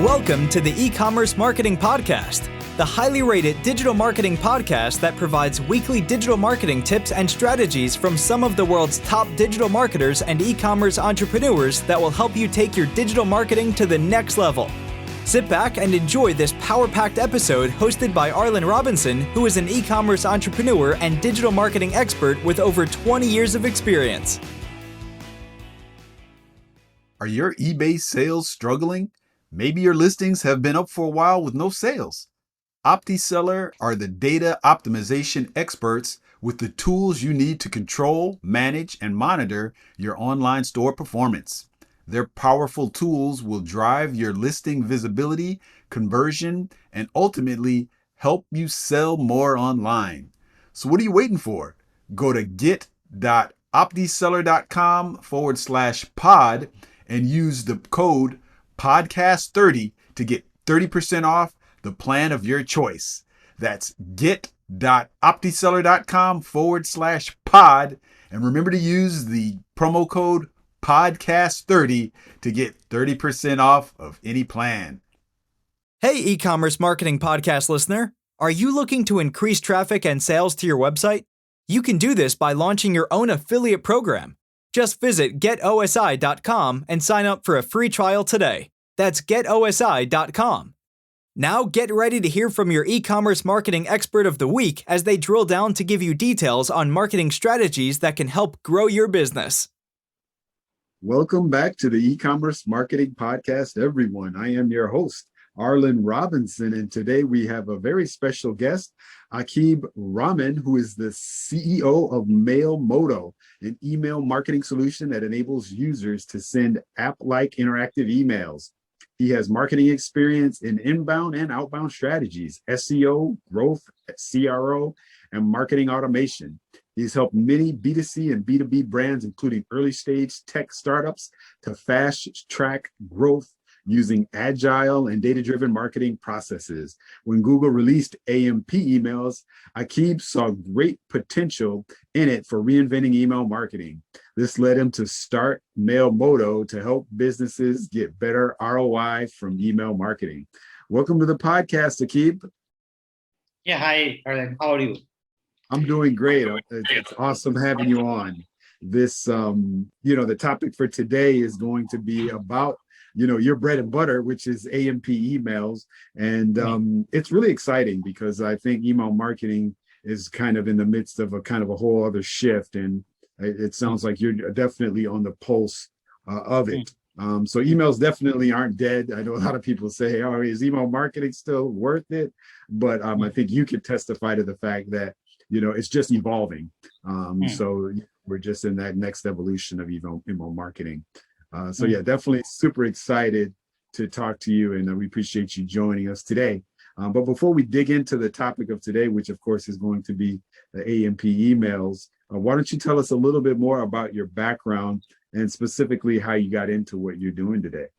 Welcome to the Ecommerce Marketing Podcast, the highly rated digital marketing podcast that provides weekly digital marketing tips and strategies from some of the world's top digital marketers and e-commerce entrepreneurs that will help you take your digital marketing to the next level. Sit back and enjoy this power-packed episode hosted by Arlen Robinson, who is an e-commerce entrepreneur and digital marketing expert with over 20 years of experience. Are your eBay sales struggling? Maybe your listings have been up for a while with no sales. OptiSeller are the data optimization experts with the tools you need to control, manage, and monitor your online store performance. Their powerful tools will drive your listing visibility, conversion, and ultimately help you sell more online. So what are you waiting for? Go to get.optiseller.com/pod and use the code podcast30 to get 30% off the plan of your choice. That's get.optiseller.com/pod. And remember to use the promo code podcast30 to get 30% off of any plan. Hey, e-commerce marketing podcast listener. Are you looking to increase traffic and sales to your website? You can do this by launching your own affiliate program. Just visit getosi.com and sign up for a free trial today. That's getosi.com. Now get ready to hear from your e-commerce marketing expert of the week as they drill down to give you details on marketing strategies that can help grow your business. Welcome back to the E-commerce Marketing Podcast, everyone. I am your host, Arlen Robinson, and today we have a very special guest, Aquibur Rahman, who is the CEO of Mailmodo, an email marketing solution that enables users to send app-like interactive emails. He has marketing experience in inbound and outbound strategies, SEO, growth, CRO, and marketing automation. He's helped many B2C and B2B brands, including early-stage tech startups, to fast-track growth using agile and data-driven marketing processes. When Google released AMP emails, Aquibur saw great potential in it for reinventing email marketing. This led him to start Mailmodo to help businesses get better ROI from email marketing. Welcome to the podcast, Aquibur. Yeah, hi, Arlen. How are you? I'm doing great. It's awesome having you on. This, the topic for today is going to be about your bread and butter, which is AMP emails. And it's really exciting because I think email marketing is kind of in the midst of a whole other shift. And it sounds like you're definitely on the pulse of it. So emails definitely aren't dead. I know a lot of people say, oh, is email marketing still worth it? But I think you could testify to the fact that, it's just evolving. So we're just in that next evolution of email marketing. So definitely super excited to talk to you, and we appreciate you joining us today. But before we dig into the topic of today, which of course is going to be the AMP emails, why don't you tell us a little bit more about your background and specifically how you got into what you're doing today?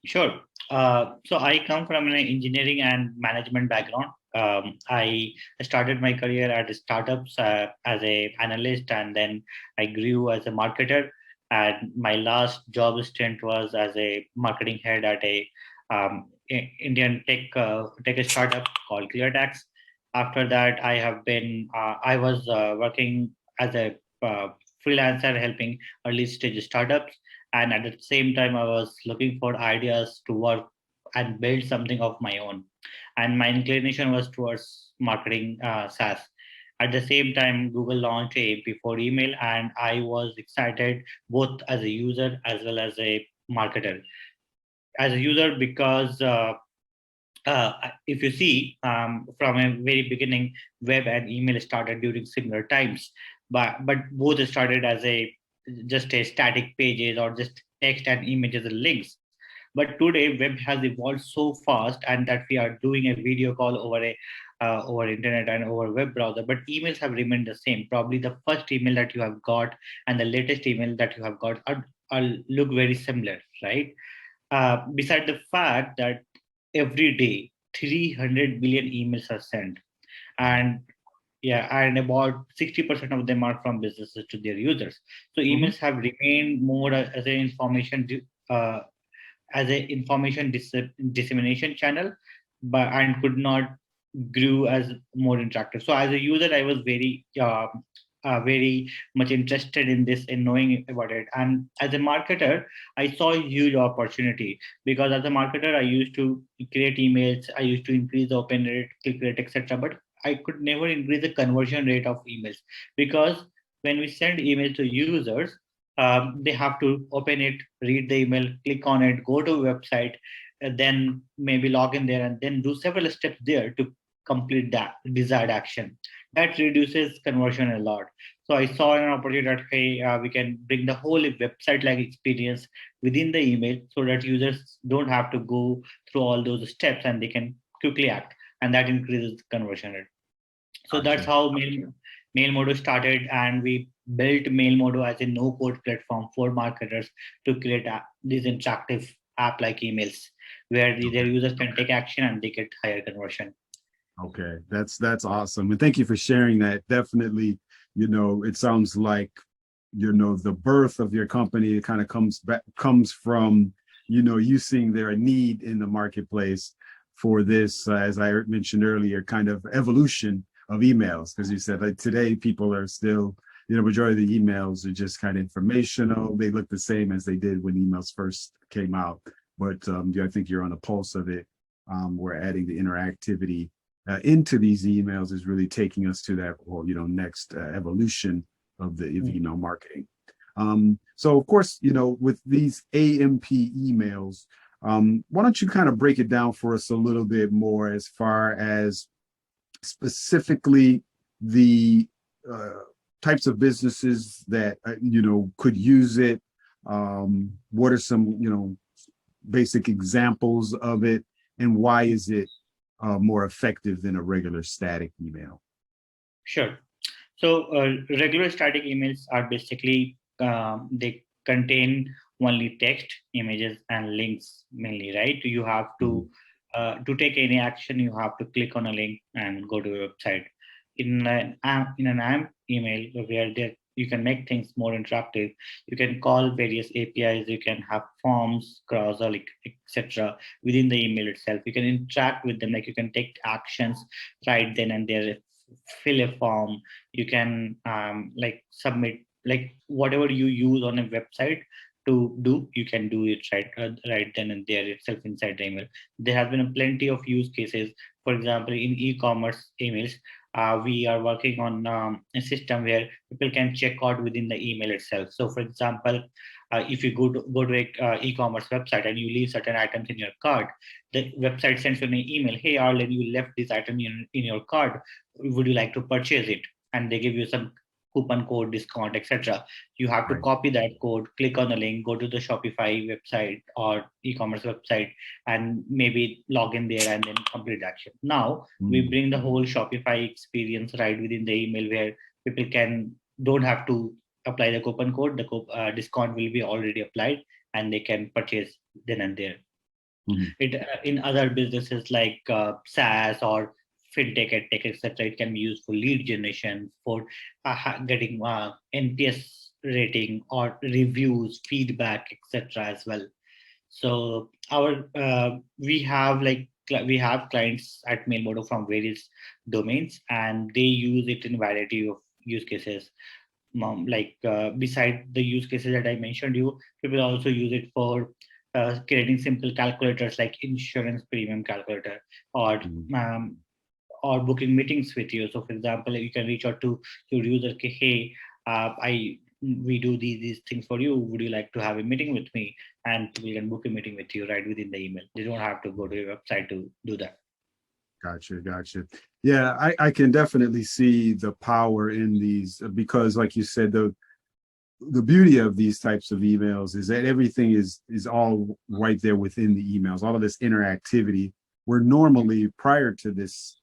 Sure. So I come from an engineering and management background. I started my career at startups as an analyst, and then I grew as a marketer. And my last job stint was as a marketing head at a Indian tech startup called ClearTax. After that, I was working as a freelancer helping early stage startups, and at the same time, I was looking for ideas to work and build something of my own. And my inclination was towards marketing SaaS. At the same time, Google launched AMP for email, and I was excited both as a user as well as a marketer. As a user, because if you see from a very beginning, web and email started during similar times, but both started as just a static pages or just text and images and links. But today, web has evolved so fast, and that we are doing a video call over internet and over web browser. But emails have remained the same. Probably the first email that you have got and the latest email that you have got are look very similar, right? Beside the fact that every day 300 billion emails are sent, and about 60% of them are from businesses to their users. So emails have remained more as an information as a information dissemination channel, but and could not grew as more interactive. So as a user, I was very much interested in this and knowing about it. And as a marketer, I saw a huge opportunity, because as a marketer, I used to create emails, I used to increase the open rate, click rate, etc. But I could never increase the conversion rate of emails, because when we send emails to users, they have to open it, read the email, click on it, go to a website, then maybe log in there and then do several steps there to complete that desired action. That reduces conversion a lot. So I saw an opportunity that, hey, we can bring the whole website-like experience within the email, so that users don't have to go through all those steps and they can quickly act, and that increases conversion rate. So that's how Mailmodo started, and we built Mailmodo as a no-code platform for marketers to create these interactive app-like emails where their users can take action and they get higher conversion. Okay, that's awesome, and thank you for sharing that. Definitely, it sounds like the birth of your company kind of comes from you seeing there a need in the marketplace for this, as I mentioned earlier, kind of evolution of emails, because you said like today people are still, majority of the emails are just kind of informational. They look the same as they did when emails first came out, but I think you're on the pulse of it. We're adding the interactivity into these emails is really taking us to that next evolution of the email marketing. So of course, with these AMP emails, why don't you kind of break it down for us a little bit more as far as specifically the types of businesses that could use it? What are some basic examples of it, and why is it more effective than a regular static email? Sure. So regular static emails are basically they contain only text, images, and links mainly, right? You have to take any action, you have to click on a link and go to a website. In an AMP email, where you can make things more interactive, you can call various APIs, you can have forms, carousel, etc. within the email itself. You can interact with them, like you can take actions right then and there, fill a form, you can submit, like whatever you use on a website to do, you can do it right then and there itself inside the email. There have been plenty of use cases. For example, in e-commerce emails, we are working on a system where people can check out within the email itself. So for example, if you go to a e-commerce website and you leave certain items in your cart, the website sends you an email, hey Arlen, you left this item in your cart, would you like to purchase it? And they give you some coupon code, discount, etc. You have to copy that code, click on the link, go to the Shopify website or e-commerce website, and maybe log in there and then complete action. Now we bring the whole Shopify experience right within the email, where people don't have to apply the coupon code. The discount will be already applied, and they can purchase then and there. It in other businesses like SaaS or fintech, edtech, etc. It can be used for lead generation, for getting NPS rating or reviews, feedback, etc. as well. So we have clients at Mailmodo from various domains, and they use it in variety of use cases. Beside the use cases that I mentioned, people also use it for creating simple calculators like insurance premium calculator, or booking meetings with you. So for example, you can reach out to your user, hey, we do these things for you, would you like to have a meeting with me? And we can book a meeting with you right within the email. They don't have to go to your website to do that. Gotcha. Yeah, I can definitely see the power in these, because like you said, the beauty of these types of emails is that everything is all right there within the emails, all of this interactivity, where normally prior to this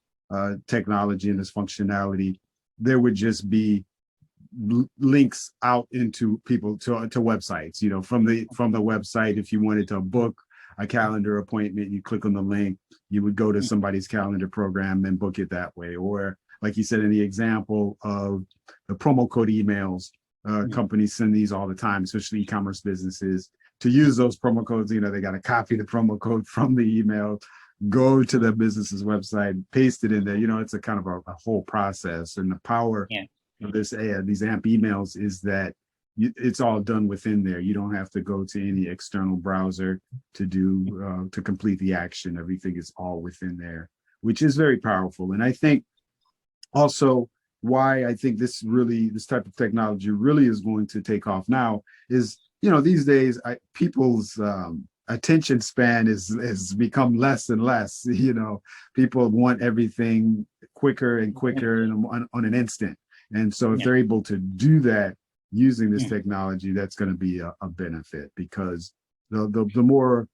technology and this functionality, there would just be links out into people to websites. From the website, if you wanted to book a calendar appointment, you click on the link, you would go to somebody's calendar program and book it that way. Or like you said in the example of the promo code emails, companies send these all the time, especially e-commerce businesses, to use those promo codes, they got to copy the promo code from the email, go to the business's website, paste it in there. It's a kind of a whole process. And the power of these AMP emails is that it's all done within there. You don't have to go to any external browser to complete the action. Everything is all within there, which is very powerful. And I think also why I think this type of technology really is going to take off now is, these days people's attention span has become less and less. People want everything quicker and quicker and on an instant. And so if they're able to do that using this technology, that's going to be a benefit, because the more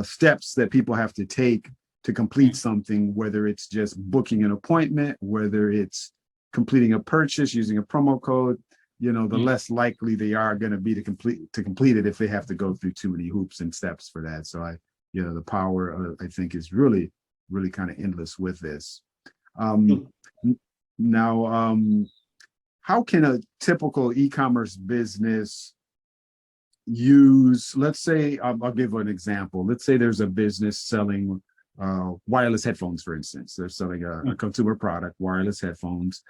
steps that people have to take to complete something, whether it's just booking an appointment, whether it's completing a purchase using a promo code, the less likely they are going to be to complete it if they have to go through too many hoops and steps for that. So the power I think is really, really kind of endless with this. Now, how can a typical e-commerce business use, let's say, I'll give an example. Let's say there's a business selling wireless headphones, for instance. They're selling a consumer product, wireless headphones.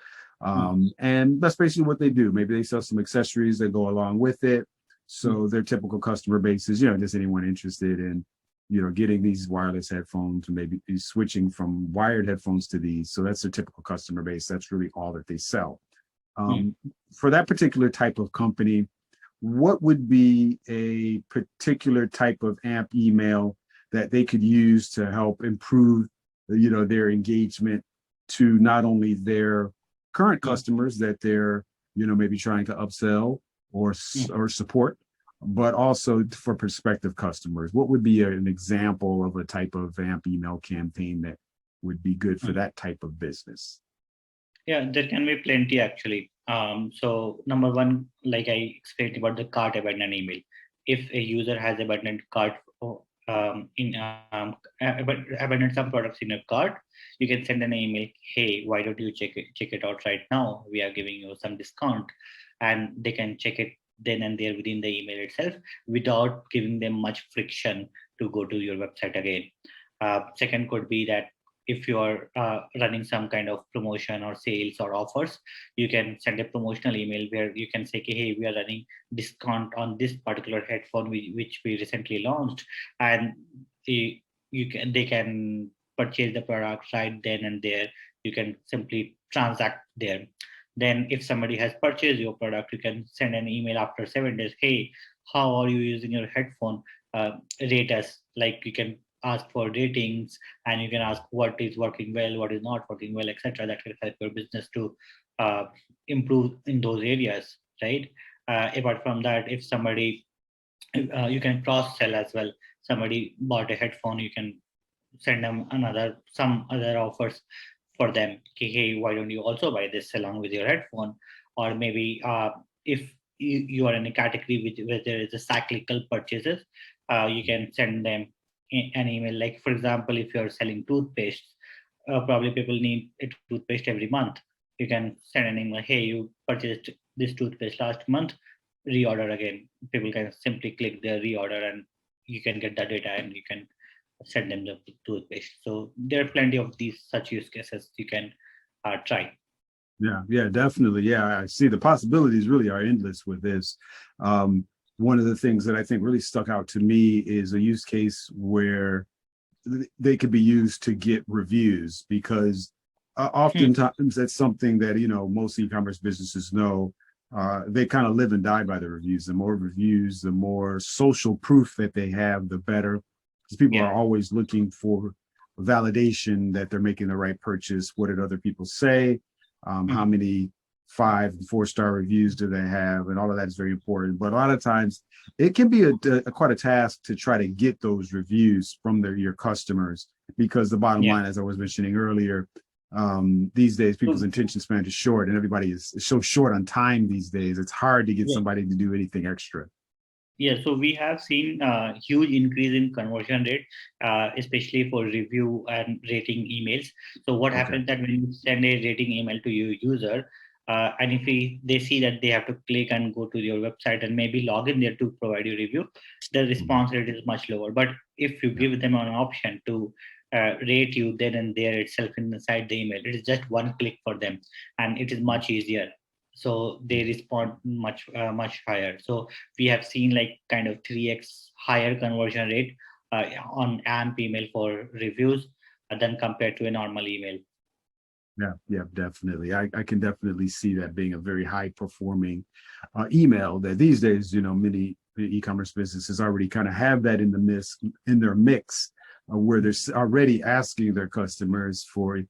And that's basically what they do. Maybe they sell some accessories that go along with it. So their typical customer base is, just anyone interested in, getting these wireless headphones, maybe switching from wired headphones to these. So that's their typical customer base. That's really all that they sell. For that particular type of company, what would be a particular type of AMP email that they could use to help improve, their engagement to not only their current customers that they're, maybe trying to upsell or support, but also for prospective customers? What would be an example of a type of AMP email campaign that would be good for that type of business? Yeah, there can be plenty actually. So number one, like I explained about the cart abandoned email. If a user has abandoned cart abandoned some products in your cart, you can send an email, hey, why don't you check it out right now? We are giving you some discount, and they can check it then and there within the email itself without giving them much friction to go to your website again. Second could be that if you're running some kind of promotion or sales or offers, you can send a promotional email where you can say, hey, we are running discount on this particular headphone which we recently launched, and they can purchase the product right then and there. You can simply transact there. Then if somebody has purchased your product, you can send an email after 7 days, hey, how are you using your headphone? Rate us. Like, you can ask for ratings, and you can ask what is working well, what is not working well, etc. That will help your business to improve in those areas, right? Apart from that, if somebody, you can cross sell as well. Somebody bought a headphone, you can send them some other offers for them. Okay, hey, why don't you also buy this along with your headphone? Or maybe if you are in a category where there is a cyclical purchases, you can send them an email. Like, for example, if you're selling toothpaste, probably people need a toothpaste every month. You can send an email, hey, you purchased this toothpaste last month, reorder again. People can simply click the reorder, and you can get the data, and you can send them the toothpaste. So there are plenty of these such use cases you can try. Yeah, definitely. Yeah, I see the possibilities really are endless with this. One of the things that I think really stuck out to me is a use case where they could be used to get reviews, because oftentimes that's something that, most e-commerce businesses know. They kind of live and die by the reviews. The more reviews, the more social proof that they have, the better. Because people are always looking for validation that they're making the right purchase. What did other people say? How many 5 and 4-star reviews do they have? And all of that is very important. But a lot of times it can be quite a task to try to get those reviews from your customers, because the bottom line, as I was mentioning earlier, these days people's attention span is short, and everybody is so short on time these days. It's hard to get somebody to do anything extra. Yeah, so we have seen a huge increase in conversion rate, especially for review and rating emails. So what happens that when you send a rating email to your user, And if they see that they have to click and go to your website and maybe log in there to provide you review, the response rate is much lower. But if you give them an option to rate you then and there itself inside the email, it is just one click for them, and it is much easier. So they respond much higher. So we have seen like kind of 3x higher conversion rate on AMP email for reviews than compared to a normal email. Yeah, definitely. I can definitely see that being a very high performing email that these days, many e-commerce businesses already kind of have that in their mix where they're already asking their customers for,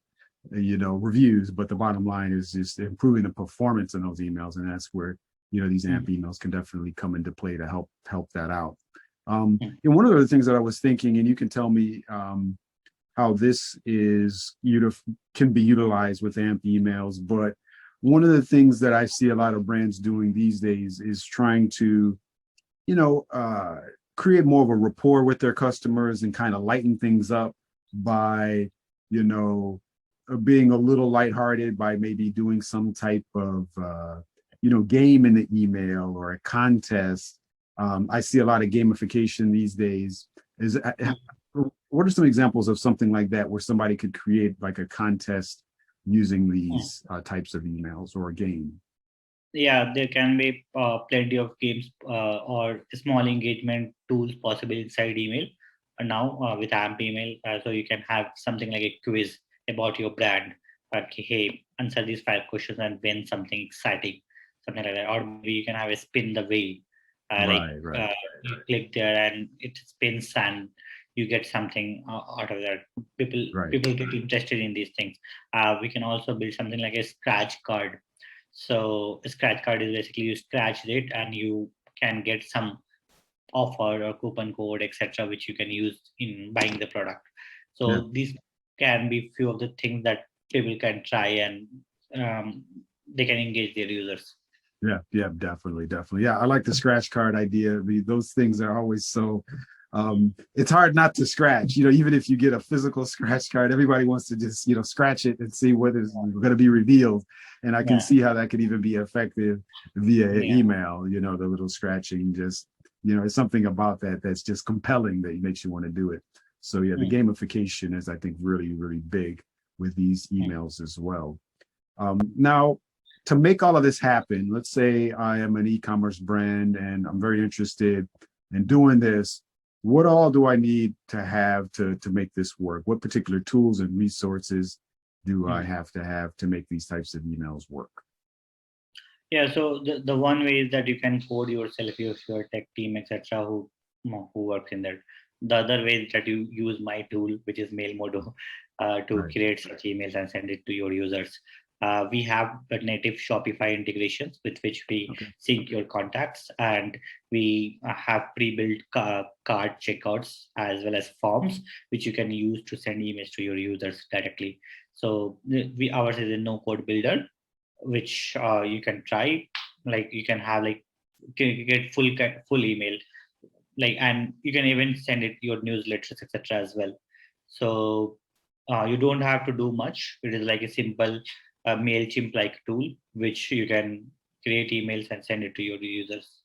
reviews, but the bottom line is just improving the performance in those emails. And that's where, these AMP emails can definitely come into play to help that out. And one of the things that I was thinking, and you can tell me, how this can be utilized with AMP emails. But one of the things that I see a lot of brands doing these days is trying to, create more of a rapport with their customers and kind of lighten things up by, being a little lighthearted by maybe doing some type of, game in the email or a contest. I see a lot of gamification these days. What are some examples of something like that where somebody could create like a contest using these types of emails or a game? Yeah, there can be plenty of games or small engagement tools possible inside email now with AMP email. So you can have something like a quiz about your brand. Okay, hey, answer these 5 questions and win something exciting, something like that. Or maybe you can have a spin the wheel. Right. You click there and it spins and you get something out of that. People get interested in these things. We can also build something like a scratch card. So a scratch card is basically you scratch it and you can get some offer or coupon code, etc., which you can use in buying the product. So these can be few of the things that people can try and they can engage their users. Yeah, definitely. Yeah, I like the scratch card idea. Those things are always so, it's hard not to scratch, even if you get a physical scratch card, everybody wants to just, scratch it and see what is going to be revealed. And I can see how that could even be effective via email, the little scratching, just, it's something about that that's just compelling that makes you want to do it. So yeah, the gamification is, I think, really, really big with these emails as well. Now, to make all of this happen, let's say I am an e-commerce brand and I'm very interested in doing this. What all do I need to have to make this work? What particular tools and resources do I have to make these types of emails work? Yeah, so the one way is that you can code yourself, your tech team, etc., who works in there. The other way is that you use my tool, which is MailModo, to create such emails and send it to your users. We have the native Shopify integrations with which we sync your contacts, and we have pre-built cart checkouts as well as forms which you can use to send emails to your users directly. So ours is a no-code builder, which you can try. Like you can have get full email, and you can even send it your newsletters, etc. as well. So you don't have to do much. It is like a simple MailChimp like tool, which you can create emails and send it to your users.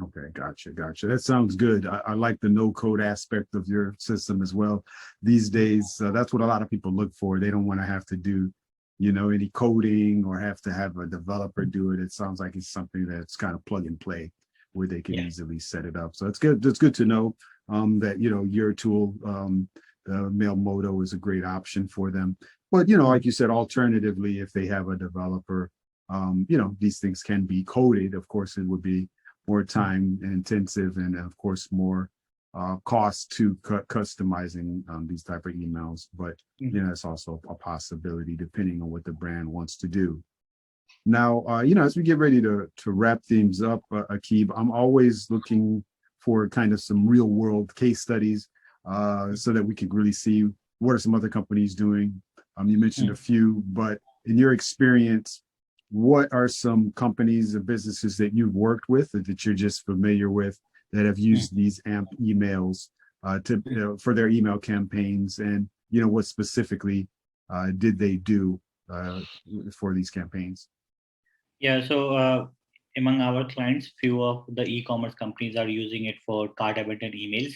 Okay, gotcha. That sounds good. I like the no code aspect of your system as well. These days, that's what a lot of people look for. They don't want to have to do, any coding or have to have a developer do it. It sounds like it's something that's kind of plug and play where they can easily set it up. So it's good. It's good to know that, your tool, MailModo, is a great option for them. But, like you said, alternatively, if they have a developer, these things can be coded. Of course, it would be more time intensive and, of course, more cost to customizing these type of emails. But, it's also a possibility depending on what the brand wants to do. Now, as we get ready to wrap things up, Akib, I'm always looking for kind of some real world case studies so that we can really see what are some other companies doing. You mentioned a few, but in your experience, what are some companies or businesses that you've worked with or that you're just familiar with that have used these AMP emails for their email campaigns? And, what specifically did they do for these campaigns? Yeah, so among our clients, few of the e-commerce companies are using it for cart abandoned emails,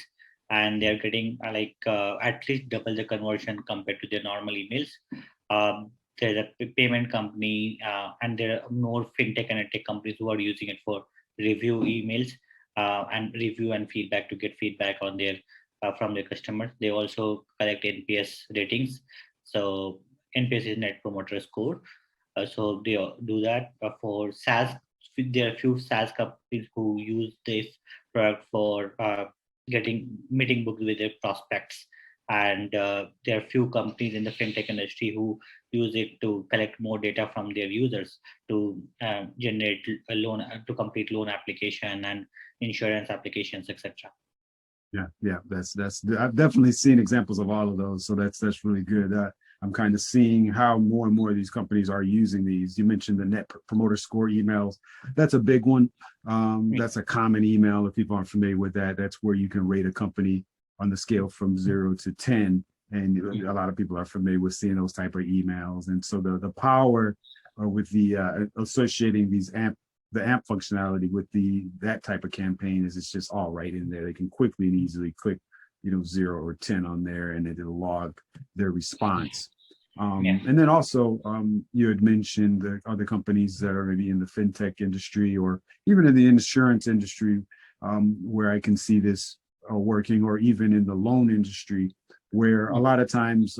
and they are getting at least double the conversion compared to their normal emails. There's a payment company, and there are more fintech and tech companies who are using it for review emails and review and feedback to get feedback on their from their customers. They also collect NPS ratings. So NPS is Net Promoter Score. So they do that for SaaS. There are few SaaS companies who use this product for getting meeting booked with their prospects, and there are few companies in the fintech industry who use it to collect more data from their users to generate a loan to complete loan application and insurance applications, etc. Yeah, that's I've definitely seen examples of all of those, so that's really good. I'm kind of seeing how more and more of these companies are using these. You mentioned the Net Promoter Score emails. That's a big one. That's a common email. If people aren't familiar with that, that's where you can rate a company on the scale from 0 to 10. And a lot of people are familiar with seeing those type of emails. And so the power with the associating the AMP functionality with that type of campaign is it's just all right in there. They can quickly and easily click 0 or 10 on there, and it'll log their response. And then also you had mentioned the other companies that are maybe in the fintech industry or even in the insurance industry, where I can see this working, or even in the loan industry, where a lot of times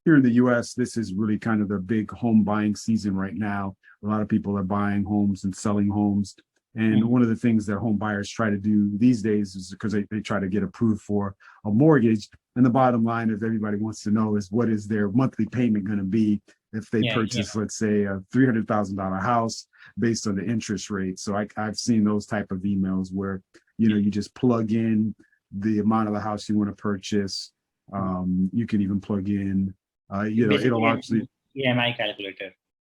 here in the US, this is really kind of the big home buying season right now. A lot of people are buying homes and selling homes. And one of the things that home buyers try to do these days is because they try to get approved for a mortgage. And the bottom line is everybody wants to know is what is their monthly payment going to be if they purchase, let's say, a $300,000 house based on the interest rate. So I've seen those type of emails where, you just plug in the amount of the house you want to purchase. You can even plug in, it'll actually EMI calculator.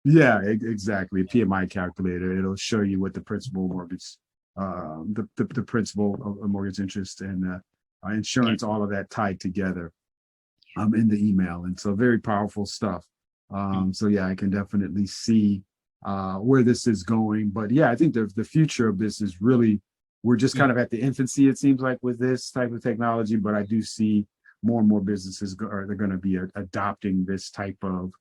Yeah, exactly. A PMI calculator. It'll show you what the principal mortgage, the principal of mortgage interest and insurance, all of that tied together in the email. And so very powerful stuff. So yeah, I can definitely see where this is going. But yeah, I think the future of this is really, we're just kind of at the infancy, it seems like, with this type of technology. But I do see more and more businesses they're going to be adopting this type of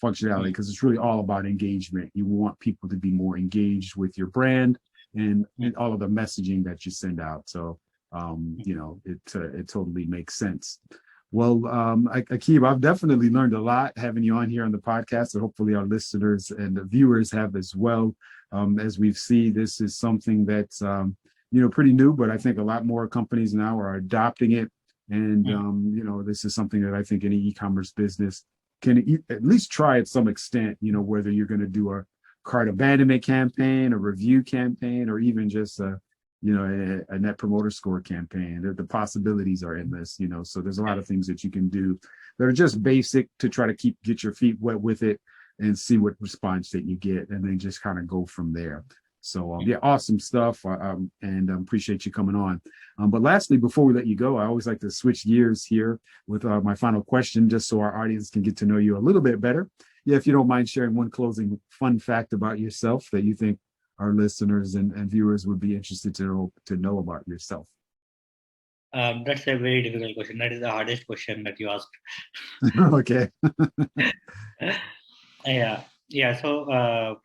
functionality, because it's really all about engagement. You want people to be more engaged with your brand and all of the messaging that you send out. So, it totally makes sense. Well, Aquibur, I've definitely learned a lot having you on here on the podcast, and hopefully our listeners and the viewers have as well. As we've seen, this is something that's, pretty new, but I think a lot more companies now are adopting it. And, this is something that I think any e-commerce business can at least try at some extent, whether you're going to do a cart abandonment campaign, a review campaign, or even just a Net Promoter Score campaign. The possibilities are endless, so there's a lot of things that you can do that are just basic to try to get your feet wet with it and see what response that you get, and then just kind of go from there. So awesome stuff, and appreciate you coming on. But lastly, before we let you go, I always like to switch gears here with my final question, just so our audience can get to know you a little bit better. Yeah, if you don't mind sharing one closing fun fact about yourself that you think our listeners and viewers would be interested to know about yourself. That's a very difficult question. That is the hardest question that you asked. Okay. Yeah. So.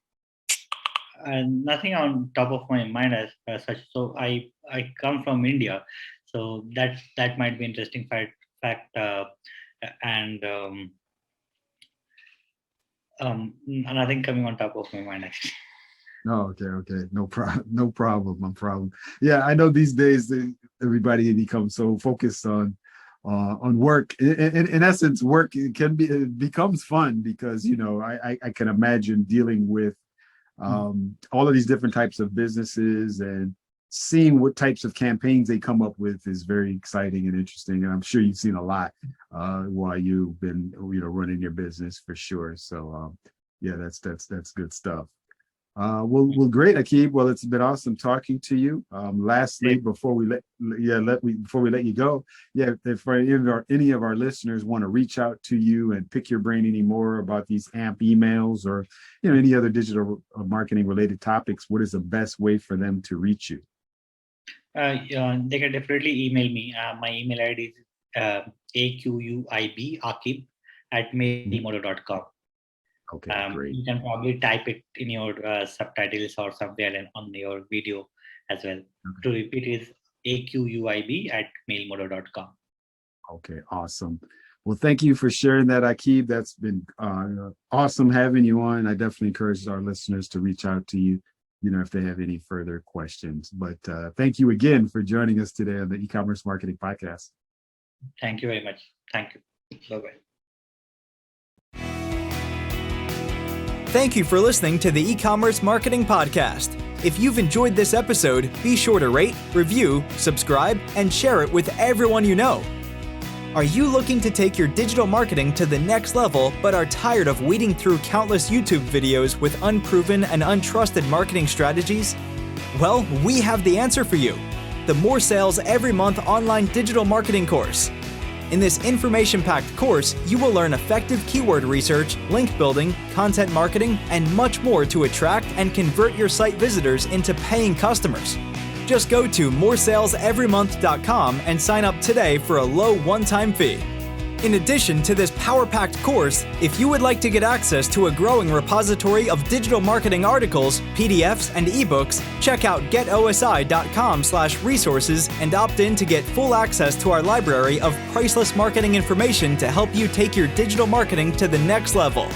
Nothing on top of my mind as such. So I come from India, so that might be interesting fact. And nothing coming on top of my mind actually. Oh, okay. No problem. Yeah, I know these days everybody becomes so focused on work. In essence, work becomes fun because I can imagine dealing with all of these different types of businesses and seeing what types of campaigns they come up with is very exciting and interesting. And I'm sure you've seen a lot while you've been running your business, for sure. So that's good stuff. Great, Akib. Well, it's been awesome talking to you. Lastly, before we let you go, if any of our listeners want to reach out to you and pick your brain any more about these AMP emails or any other digital marketing related topics, what is the best way for them to reach you? They can definitely email me. My email ID is aquib@mailmodo.com. Okay, great. You can probably type it in your subtitles or somewhere on your video as well. Okay. To repeat is aquib@mailmodo.com. Okay, awesome. Well, thank you for sharing that, Akib. That's been awesome having you on. I definitely encourage our listeners to reach out to you, if they have any further questions. But thank you again for joining us today on the E-commerce Marketing Podcast. Thank you very much. Thank you. Bye-bye. Thank you for listening to the E-commerce Marketing Podcast. If you've enjoyed this episode, be sure to rate, review, subscribe, and share it with everyone you know. Are you looking to take your digital marketing to the next level but are tired of wading through countless YouTube videos with unproven and untrusted marketing strategies? Well, we have the answer for you. The More Sales Every Month online digital marketing course. In this information-packed course, you will learn effective keyword research, link building, content marketing, and much more to attract and convert your site visitors into paying customers. Just go to moresaleseverymonth.com and sign up today for a low one-time fee. In addition to this power-packed course, if you would like to get access to a growing repository of digital marketing articles, PDFs, and ebooks, check out getosi.com/resources and opt in to get full access to our library of priceless marketing information to help you take your digital marketing to the next level.